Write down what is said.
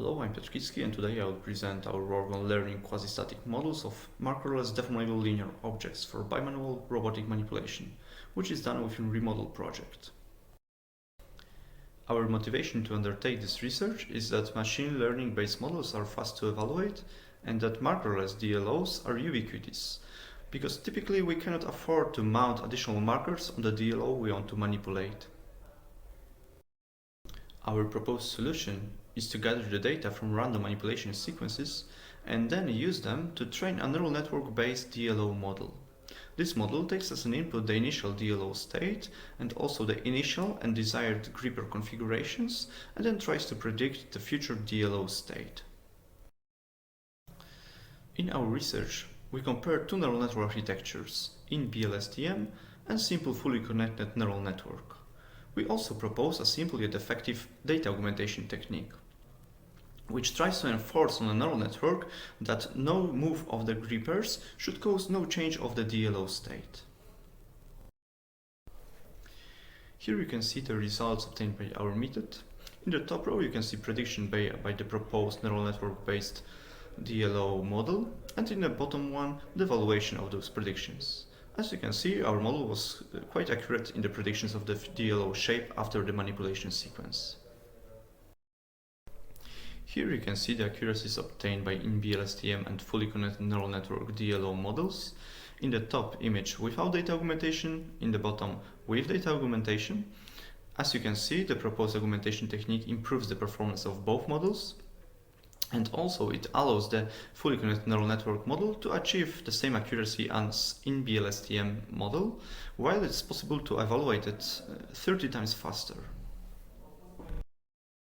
Hello, I'm Piotrkowski, and today I will present our work on learning quasi-static models of markerless deformable linear objects for bimanual robotic manipulation, which is done within Remodel project. Our motivation to undertake this research is that machine learning-based models are fast to evaluate and that markerless DLOs are ubiquitous, because typically we cannot afford to mount additional markers on the DLO we want to manipulate. Our proposed solution is to gather the data from random manipulation sequences and then use them to train a neural network-based DLO model. This model takes as an input the initial DLO state and also the initial and desired gripper configurations, and then tries to predict the future DLO state. In our research, we compared two neural network architectures, in-BLSTM and simple fully connected neural network. We also propose a simple yet effective data augmentation technique, which tries to enforce on a neural network that no move of the grippers should cause no change of the DLO state. Here you can see the results obtained by our method. In the top row you can see prediction by the proposed neural network-based DLO model, and in the bottom one the evaluation of those predictions. As you can see, our model was quite accurate in the predictions of the DLO shape after the manipulation sequence. Here you can see the accuracies obtained by in-BLSTM and fully connected neural network DLO models. In the top image without data augmentation, in the bottom with data augmentation. As you can see, the proposed augmentation technique improves the performance of both models, and also it allows the fully connected neural network model to achieve the same accuracy as in-BLSTM model, while it's possible to evaluate it 30 times faster.